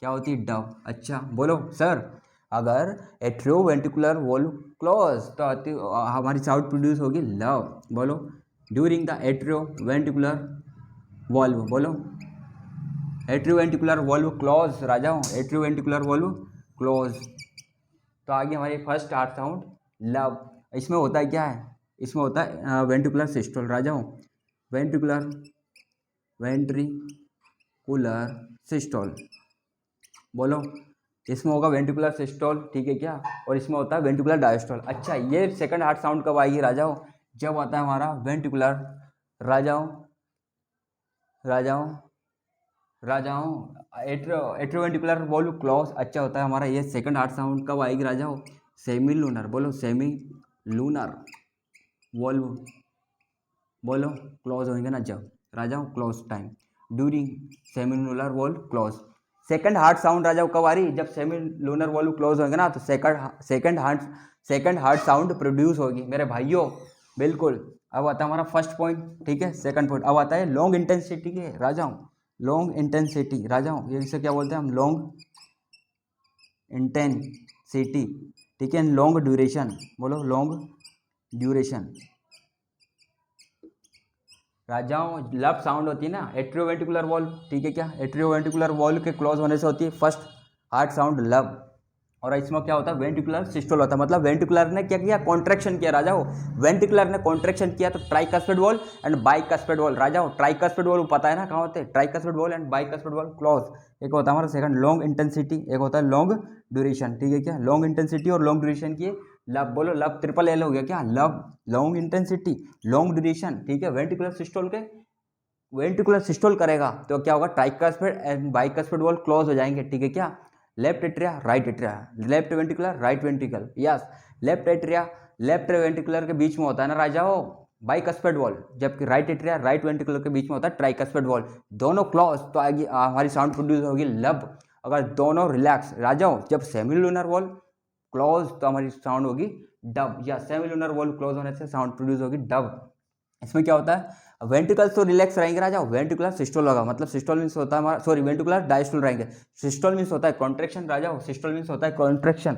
Speaker 1: क्या होती है डब? अच्छा बोलो सर, अगर एट्रियोवेंट्रिकुलर वॉल्व क्लोज तो हमारी साउंड प्रोड्यूस होगी लव, बोलो ड्यूरिंग द एट्रियोवेंट्रिकुलर वॉल्व, बोलो एट्रियोवेंट्रिकुलर वॉल्व क्लोज राजाओ, एट्रियोवेंट्रिकुलर वॉल्व क्लोज। तो आगे हमारी फर्स्ट हार्ट साउंड लव। इसमें होता है क्या है? इसमें होता है वेंट्रिकुलर सिस्टोल राजाओ, वेंट्रिकुलर वेंट्रिकुलर सिस्टोल, बोलो इसमें होगा वेंट्रिकुलर सिस्टोल, ठीक है क्या? और इसमें होता है वेंट्रिकुलर डायस्टोल। अच्छा ये सेकंड हार्ट साउंड कब आएगी राजाओ? जब आता है हमारा वेंट्रिकुलर राजाओ राजाओ राजाओ एट्रोवेंट्रिकुलर वॉल्व क्लोज। अच्छा होता है हमारा ये सेकंड हार्ट साउंड कब आएगी राजाओ? सेमी लूनर, बोलो सेमी लूनर वॉल्व, बोलो क्लोज होंगे ना जब राजाओ, close time during semilunar valve close. Second heart sound राजाओ कब आ रही? जब सेमी लूनर वॉल्व क्लोज होंगे ना तो सेकंड हार्ट साउंड प्रोड्यूस होगी मेरे भाइयों, बिल्कुल। अब आता है हमारा फर्स्ट पॉइंट, ठीक है। सेकंड पॉइंट अब आता है लॉन्ग इंटेंसिटी के राजाओं, लॉन्ग इंटेंसिटी राजाओं, ये इसे क्या बोलते हैं हम? लॉन्ग इंटेंसिटी, ठीक है। लॉन्ग ड्यूरेशन, बोलो लॉन्ग ड्यूरेशन राजाओं। लब साउंड होती है ना एट्रियोवेंट्रिकुलर वॉल्व, ठीक है क्या? एट्रियोवेंट्रिकुलर वॉल्व के क्लोज होने से होती है फर्स्ट हार्ट साउंड लब, और इसमें क्या होता है, वेंट्रिकुलर सिस्टोल होता है। मतलब वेंट्रिकुलर ने क्या किया, कॉन्ट्रैक्शन किया राजा हो, वेंट्रिकुलर ने कॉन्ट्रैक्शन किया तो tricuspid valve and bicuspid valve राजा हो। ट्राइकस्पिड वॉल पता है ना कहाँ होते हैं, tricuspid valve and bicuspid valve close. एक होता है हमारा सेकंड लॉन्ग इंटेंसिटी, एक होता है लॉन्ग ड्यूरेशन, ठीक है क्या, लॉन्ग इंटेंसिटी और लॉन्ग ड्यूरेशन की लब, बोलो लब, ट्रिपल एल हो गया क्या, लब, लॉन्ग इंटेंसिटी, लॉन्ग ड्यूरेशन, ठीक है। वेंट्रिकुलर सिस्टोल के वेंट्रिकुलर सिस्टोल करेगा तो क्या होगा, tricuspid and bicuspid valve close हो जाएंगे, ठीक है क्या। Left atria right atria, left ventricular right ventricle, yes, left atria left ventricular के बीच में होता है ना राजा हो बाइकस्पिड वॉल, जबकि राइट एट्रिया राइट वेंट्रिकुलर के बीच में होता है ट्राइकस्पिड वॉल। दोनों क्लोज तो आएगी हमारी साउंड प्रोड्यूस होगी लब। अगर दोनों रिलैक्स राजा हो, जब सेमिलुनर वॉल क्लोज तो हमारी साउंड होगी डब, या सेमिलुनर वॉल क्लोज होने से साउंड प्रोड्यूस होगी डब। इसमें क्या होता है, वेंट्रिकल्स तो रिलैक्स रहेंगे राजा, वेंट्रिकुलर सिस्टोल होगा, मतलब सिस्टोल मींस होता है हमारा, सॉरी वेंट्रिकुलर डायस्टोल रहेंगे। सिस्टोल मींस होता है कॉन्ट्रैक्शन राजा, सिस्टोल मींस होता है कॉन्ट्रैक्शन,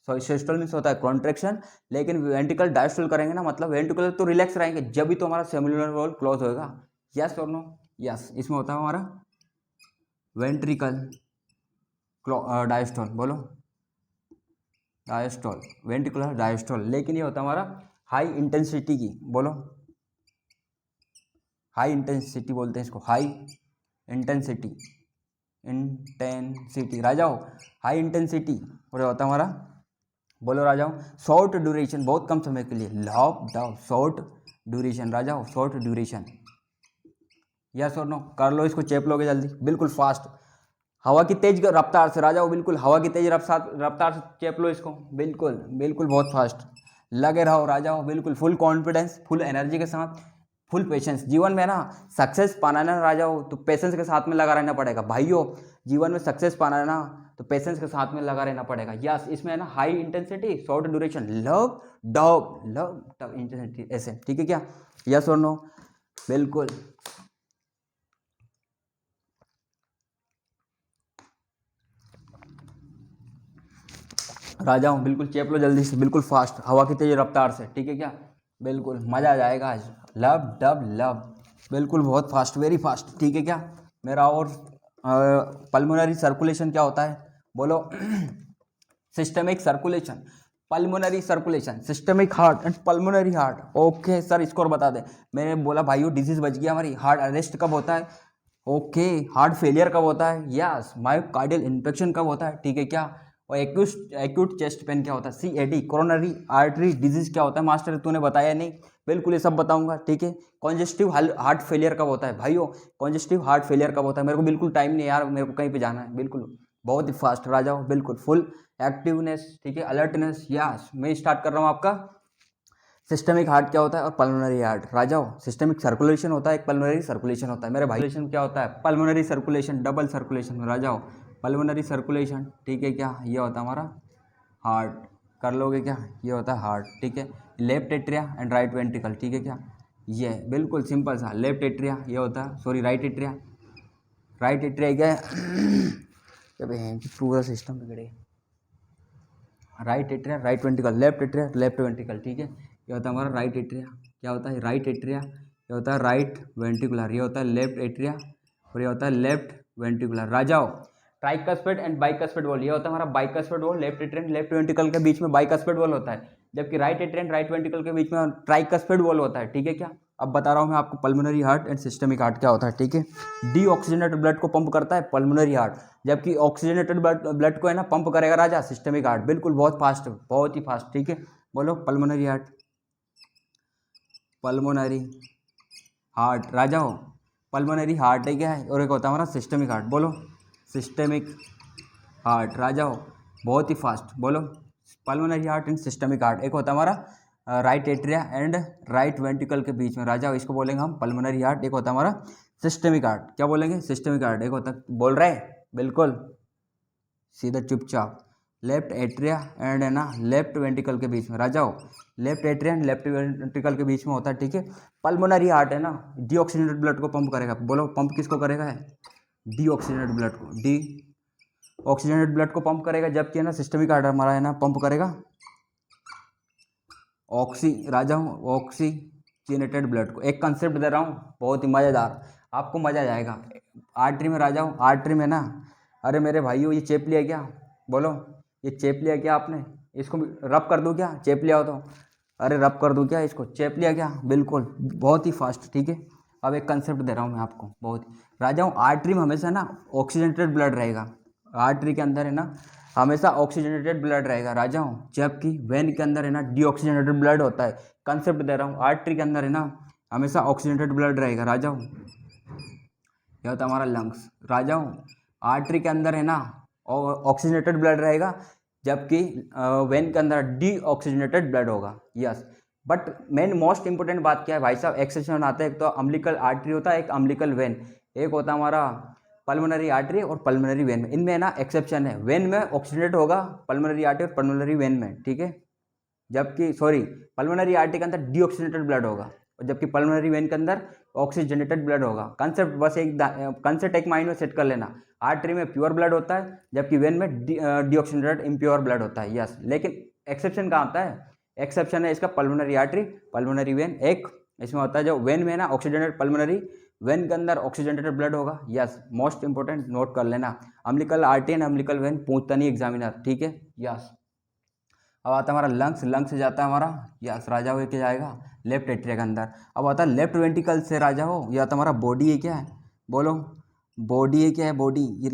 Speaker 1: सॉरी सिस्टोल मींस होता है कॉन्ट्रैक्शन, लेकिन वेंट्रिकल डायस्टोल करेंगे ना, मतलब वेंट्रिकुलर तो रिलैक्स रहेंगे, जब भी तो हमारा सेमिलुनर वॉल क्लोज होगा, यस और नो, यस। इसमें होता है हमारा वेंट्रिकल डायस्टोल, बोलो डायस्टोल, वेंट्रिकुलर डायस्टोल, लेकिन ये होता है हमारा हाई इंटेंसिटी की, बोलो हाई इंटेंसिटी बोलते हैं इसको, हाई इंटेंसिटी, इंटेंसिटी राजाओ, हाई इंटेंसिटी, और होता है हमारा, बोलो राजाओ शॉर्ट ड्यूरेशन, बहुत कम समय के लिए, लव डव, शॉर्ट ड्यूरेशन राजाओ, शॉर्ट ड्यूरेशन, यस और नो, कर लो इसको, चेप लोगे जल्दी, बिल्कुल फास्ट, हवा की तेज रफ्तार से राजाओ, बिल्कुल हवा की तेज रफ्तार से चेप लो इसको, बिल्कुल बिल्कुल बहुत फास्ट, लगे रहो राजाओ, बिल्कुल फुल कॉन्फिडेंस, फुल एनर्जी के साथ, फुल पेशेंस। जीवन में ना सक्सेस पाना है ना राजा हो, तो पेशेंस के साथ में लगा रहना पड़ेगा भाइयों, जीवन में सक्सेस पाना है ना तो पेशेंस के साथ में लगा रहना पड़ेगा, यस। इसमें है ना high intensity short duration, love Dove intensity, ऐसे, ठीक है क्या, यस और नो, बिल्कुल। राजा हूँ, बिल्कुल चेप लो जल्दी से, बिल्कुल फास्ट, हवा की तेज रफ्तार से, ठीक है क्या, बिल्कुल मज़ा आ जाएगा आज, लव डब लव, बिल्कुल बहुत फास्ट, वेरी फास्ट, ठीक है क्या मेरा। और पल्मोनरी सर्कुलेशन क्या होता है, बोलो systemic circulation, pulmonary circulation, systemic heart and pulmonary heart, okay sir इसको और बता दें, मैंने बोला भाइयों डिजीज बच गया हमारी, हार्ट अरेस्ट कब होता है, ओके, हार्ट फेलियर कब होता है, यस, मायोकार्डियल इन्फेक्शन कब होता है, ठीक है क्या, और एक्यूट चेस्ट पेन क्या होता है, CAD, कोरोनरी आर्टरी डिजीज क्या होता है, मास्टर तूने बताया नहीं, बिल्कुल ये सब बताऊंगा, ठीक है। कॉन्जेस्टिव हार्ट फेलियर कब होता है भाइयों, कॉन्जेस्टिव हार्ट फेलियर कब होता है, मेरे को बिल्कुल टाइम नहीं यार, मेरे को कहीं पे जाना है, बिल्कुल बहुत ही फास्ट राजा हो, बिल्कुल फुल एक्टिवनेस, ठीक है, अलर्टनेस, यस। मैं स्टार्ट कर रहा हूँ आपका, सिस्टमिक हार्ट क्या होता है और पल्मोनरी हार्ट राजा हो, सिस्टमिक सर्कुलेशन होता है, एक पल्मोनरी सर्कुलेशन होता है मेरे भाई, सर्कुलेशन क्या होता है, पल्मोनरी सर्कुलेशन, डबल सर्कुलेशन राजा हो, पल्मोनरी सर्कुलेशन, ठीक है क्या, ये होता है हमारा हार्ट, कर लोगे क्या, ये होता है हार्ट, ठीक है, left atria and right ventricle, ठीक है क्या, ये बिल्कुल सिंपल सा, लेफ्ट एट्रिया ये होता है, sorry right atria, right atria क्या है जब पूरा सिस्टम बिगड़े, right atria right ventricle, left atria left ventricle, ठीक है, ये होता है हमारा राइट एट्रिया, क्या होता है राइट एट्रिया, ये होता है राइट वेंट्रिकुलर, ये होता है लेफ्ट एट्रिया, और ये होता है लेफ्ट वेंट्रिकुलर राजाओ। ट्राइकस्पिड एंड बाइकस्पिड वॉल, ये होता है हमारा bicuspid valve, left atria and left ventricle के बीच में बाइकस्पिड वॉल होता है, जबकि right atria and right ventricle के बीच में ट्राइकस्पिड वॉल होता है, ठीक है क्या। अब बता रहा हूँ मैं आपको pulmonary heart and systemic heart क्या होता है, ठीक है। डीऑक्सीजनेटेड ब्लड को पंप करता है पल्मोनरी हार्ट, जबकि ऑक्सीजनेटेड ब्लड को है ना पंप करेगा राजा सिस्टमिक हार्ट, बिल्कुल बहुत फास्ट, बहुत ही फास्ट, ठीक है। बोलो पल्मोनरी हार्ट, पल्मोनरी हार्ट राजा हो, पल्मोनरी हार्ट है क्या है, और एक होता है हमारा सिस्टमिक हार्ट, बोलो सिस्टमिक हार्ट राजा हो, बहुत ही फास्ट, बोलो pulmonary heart and systemic heart. एक होता है हमारा right atria and right ventricle के बीच में राजा हो, इसको बोलेंगे हम पल्मोनरी हार्ट। एक होता है हमारा सिस्टमिक हार्ट, क्या बोलेंगे सिस्टमिक हार्ट। एक होता बोल रहे बिल्कुल सीधा चुपचाप, लेफ्ट एट्रिया एंड है ना लेफ्ट वेंट्रिकल के बीच में राजा हो, left atria and left ventricle के बीच में होता है, ठीक है। पल्मोनरी हार्ट है ना डीऑक्सीजनेटेड ब्लड को पंप करेगा, बोलो पंप किसको करेगा है, डीऑक्सीजनेटेड ब्लड को, डी ऑक्सीजनेटेड ब्लड को पंप करेगा, जबकि है ना सिस्टमिक हार्ट हमारा है ना पंप करेगा ऑक्सी राजा हूँ ऑक्सीजनेटेड ब्लड को। एक कंसेप्ट दे रहा हूँ बहुत ही मज़ेदार, आपको मज़ा आ जाएगा। आर्टरी में राजा हूँ, आर्टरी में ना, अरे मेरे भाइयों ये चेप लिया क्या, बोलो ये चेप लिया क्या आपने, इसको रब कर दूँ क्या, चेप लिया हो तो, अरे रब कर दूँ क्या इसको, चेप लिया क्या, बिल्कुल बहुत ही फास्ट। ठीक है, अब एक कंसेप्ट दे रहा हूँ मैं आपको बहुत। राजाओं आर्टरी में हमेशा ना ऑक्सीजनेटेड ब्लड रहेगा, आर्टरी के अंदर है ना हमेशा ऑक्सीजनेटेड ब्लड रहेगा राजाओं, जबकि वेन के अंदर है ना डीऑक्सीजनेटेड ब्लड होता है। कंसेप्ट दे रहा हूँ, आर्टरी के अंदर है ना हमेशा ऑक्सीजनेटेड ब्लड रहेगा राजाओं, यह होता है हमारा लंग्स। राजाओं आर्टरी के अंदर है ना ऑक्सीजनेटेड ब्लड रहेगा, जबकि वेन के अंदर डीऑक्सीजनेटेड ब्लड होगा। Yes, but main most important बात क्या है भाई साहब, एक्सेप्शन आते हैं। एक तो अम्बिलिकल आर्टरी होता है, एक अम्बिलिकल वेन, एक होता है हमारा पल्मोनरी आर्टरी और पल्मोनरी वेन में। इनमें ना एक्सेप्शन है, वेन में ऑक्सीजनेट होगा पल्मोनरी आर्टरी और पल्मोनरी वेन में, ठीक है, जबकि सॉरी पल्मोनरी आर्टरी के अंदर डीऑक्सीजनेटेड ब्लड होगा, और जबकि पल्मोनरी वेन के अंदर ऑक्सीजनेटेड ब्लड होगा। कंसेप्ट बस एक कंसेप्ट एक माइंड में सेट कर लेना, आर्टरी में प्योर ब्लड होता है, जबकि वेन में डीऑक्सीजनेटेड इम्प्योर ब्लड होता है। यस, लेकिन एक्सेप्शन कहाँ आता है, एक्सेप्शन है इसका पल्मोनरी आर्टरी पल्मोनरी वेन। एक इसमें होता है जो वेन में ना ऑक्सीजनेटेड पल्मोनरी, वेन के अंदर ऑक्सीजनेटेड ब्लड होगा। यस, मोस्ट इंपोर्टेंट नोट कर लेना, umbilical artery and umbilical when पूछता नहीं एग्जामिनर, ठीक है। यस, अब आता है हमारा लंग्स, लंग्स से जाता है हमारा यस राजा हो के जाएगा लेफ्ट एट्रिया के अंदर। अब आता है लेफ्ट वेंट्रिकल से राजा हो, या तो हमारा बॉडी है क्या है, बोलो बॉडी है क्या है, बॉडी ये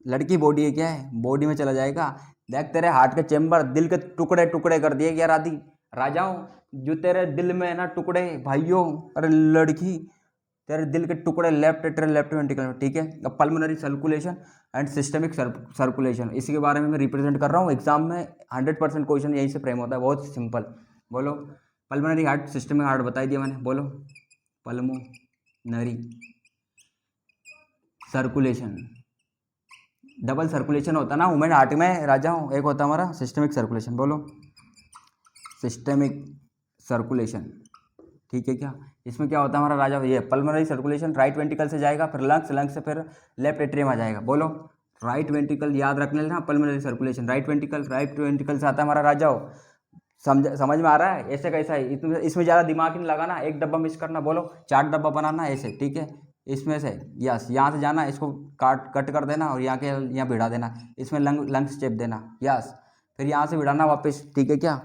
Speaker 1: लड़की बॉडी है क्या है, बॉडी में चला जाएगा। देख तेरे हार्ट के चेम्बर, दिल के टुकड़े टुकड़े कर दिए क्या राधी राजाओं, जो तेरे दिल में है ना टुकड़े भाइयों, अरे लड़की तेरे दिल के टुकड़े लेफ्ट एट्रियल लेफ्ट वेंट्रिकल में, ठीक है। अब pulmonary circulation and systemic circulation, इसी के बारे में मैं रिप्रेजेंट कर रहा हूँ एग्जाम में। 100% क्वेश्चन यहीं से फ्रेम होता है, बहुत सिंपल। बोलो पल्मोनरी हार्ट सिस्टमिक हार्ट बता दिया मैंने, बोलो पल्मोनरी सर्कुलेशन, डबल सर्कुलेशन होता है ना वुमेन हार्ट में राजा हूँ, एक होता है हमारा सिस्टमिक सर्कुलेशन, बोलो सिस्टमिक सर्कुलेशन, ठीक है क्या। इसमें क्या होता है हमारा राजा, ये पल्मोनरी सर्कुलेशन राइट वेंट्रिकल से जाएगा, फिर लंग्स, लंग्स से फिर लेफ्ट एट्रियम आ जाएगा। बोलो राइट वेंट्रिकल, याद रखने लेना पल्मोनरी सर्कुलेशन राइट वेंट्रिकल से आता है हमारा राजा हो। समझ में आ रहा है, ऐसे कैसा है, इसमें ज़्यादा दिमाग नहीं लगाना, एक डब्बा मिस करना, बोलो 4 डब्बा बनाना ऐसे, ठीक है। इसमें से यस यहाँ से जाना, इसको कट कर देना और यहाँ के यहाँ भिड़ा देना, इसमें लंग्स चेप देना, यस, फिर यहाँ से भिड़ाना वापस, ठीक है क्या,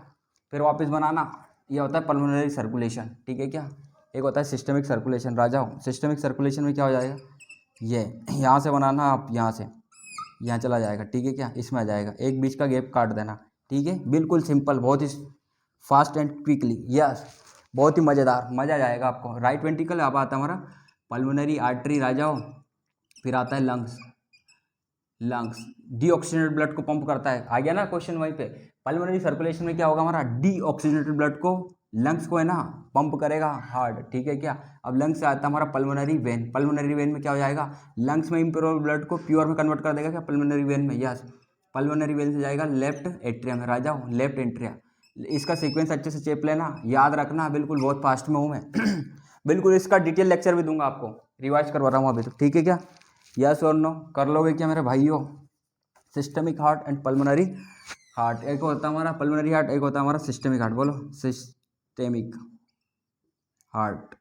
Speaker 1: फिर वापस बनाना। ये होता है पल्मोनरी सर्कुलेशन, ठीक है क्या। एक होता है सिस्टमिक सर्कुलेशन राजा हो, सिस्टमिक सर्कुलेशन में क्या हो जाएगा, ये यहाँ से बनाना, आप यहाँ से यहाँ चला जाएगा, ठीक है क्या, इसमें आ जाएगा, एक बीच का गैप काट देना, ठीक है, बिल्कुल सिंपल, बहुत ही फास्ट एंड क्विकली। यस, बहुत ही मज़ेदार, मज़ा आ जाएगा आपको। राइट वेंट्रिकल, अब आता है हमारा पल्मोनरी आर्टरी राजा हो, फिर आता है लंग्स, लंग्स डीऑक्सीजनेटेड ब्लड को पंप करता है, आ गया ना क्वेश्चन वहीं पे। पल्मोनरी सर्कुलेशन में क्या होगा हमारा, डीऑक्सीजनेटेड ब्लड को लंग्स को है ना पंप करेगा हार्ट, ठीक है क्या। अब लंग्स से आता है हमारा पल्मोनरी वेन, पल्मोनरी वेन में क्या हो जाएगा, लंग्स में इम्प्योर ब्लड को प्योर में कन्वर्ट कर देगा क्या पल्मोनरी वेन में। यस, पल्मोनरी वेन से जाएगा लेफ्ट एट्रियम में राजा हूँ, लेफ्ट एट्रिया। इसका सीक्वेंस अच्छे से चेप लेना, याद रखना, बिल्कुल बहुत फास्ट में हूँ मैं बिल्कुल इसका डिटेल लेक्चर भी दूंगा आपको, रिवाइज करवा रहा हूँ अभी तो, ठीक है क्या। यस और नो कर लोगे क्या मेरे भाइयों। Systemic heart and pulmonary heart, एक होता है हमारा पल्मोनरी हार्ट, एक होता है हमारा सिस्टमिक हार्ट, बोलो systemic heart,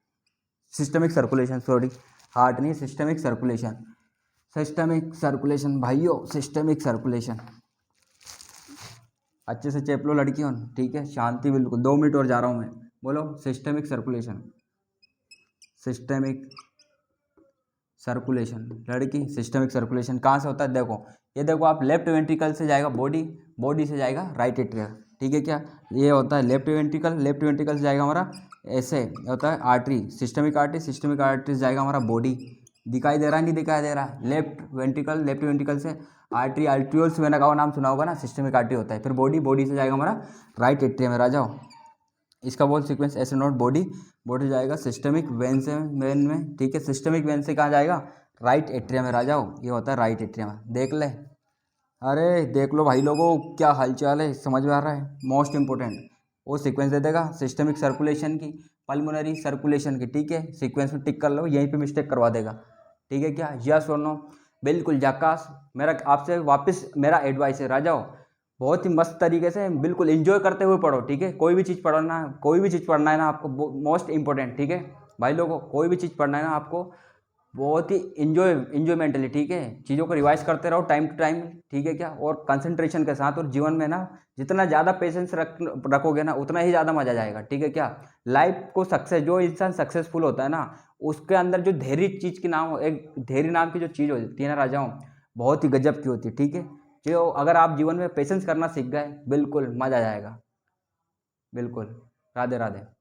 Speaker 1: systemic circulation, sorry heart नहीं सिस्टमिक सर्कुलेशन, सिस्टमिक सर्कुलेशन भाइयों, सिस्टमिक सर्कुलेशन अच्छे से चेप लो लड़कियों, ठीक है, शांति बिल्कुल, 2 मिनट और जा रहा हूँ मैं। बोलो सिस्टमिक सर्कुलेशन, सिस्टमिक सर्कुलेशन लड़की, सिस्टमिक सर्कुलेशन कहाँ से होता है, देखो ये देखो आप लेफ्ट वेंट्रिकल से जाएगा बॉडी, बॉडी से जाएगा राइट एट्रिया, ठीक है क्या। ये होता है लेफ्ट वेंट्रिकल, लेफ्ट वेंट्रिकल से जाएगा हमारा ऐसे होता है artery, systemic artery, systemic artery से जाएगा हमारा बॉडी, दिखाई दे रहा है नहीं दिखाई दे रहा, लेफ्ट वेंट्रिकल, लेफ्ट वेंट्रिकल से आर्टरी, आर्ट्रियोल्स वेना का नाम सुना होगा ना, सिस्टमिक आर्टरी होता है, फिर बॉडी, बॉडी से जाएगा हमारा राइट एट्रिया में राजा हो। इसका बोल सीक्वेंस ऐसे नोट, बॉडी, बॉडी जाएगा सिस्टमिक वेन से, वेन में, ठीक है, सिस्टमिक वेन से कहाँ जाएगा, राइट एट्रिया में राजा हो, ये होता है राइट एट्रिया में, देख ले, अरे देख लो भाई लोगों क्या हालचाल है, समझ में आ रहा है, मोस्ट इंपॉर्टेंट वो सीक्वेंस दे देगा सिस्टमिक सर्कुलेशन की, पल्मोनरी सर्कुलेशन की, ठीक है, सीक्वेंस में टिक कर लो, यहीं पे मिस्टेक करवा देगा, ठीक है क्या। यस और नो, बिल्कुल जकास। मेरा आपसे वापस मेरा एडवाइस है राजा हो, बहुत ही मस्त तरीके से बिल्कुल एंजॉय करते हुए पढ़ो, ठीक है, कोई भी चीज़ पढ़ना, कोई भी चीज़ पढ़ना है ना आपको, मोस्ट इंपॉर्टेंट, ठीक है भाई लोगों, कोई भी चीज़ पढ़ना है ना आपको, बहुत ही इंजॉयमेंटली, ठीक है, चीज़ों को रिवाइज करते रहो टाइम टू टाइम, ठीक है क्या, और कंसंट्रेशन के साथ। और जीवन में ना जितना ज़्यादा पेशेंस रखोगे ना उतना ही ज़्यादा मजा जाएगा, ठीक है क्या। लाइफ को सक्सेस, जो इंसान सक्सेसफुल होता है ना उसके अंदर जो धैर्य चीज़ की नाम, एक धैर्य नाम की जो चीज़ होती है ना राजाओं, बहुत ही गजब की होती है, ठीक है। जो अगर आप जीवन में पेशेंस करना सीख गए, बिल्कुल मजा आ जाएगा। बिल्कुल। राधे राधे।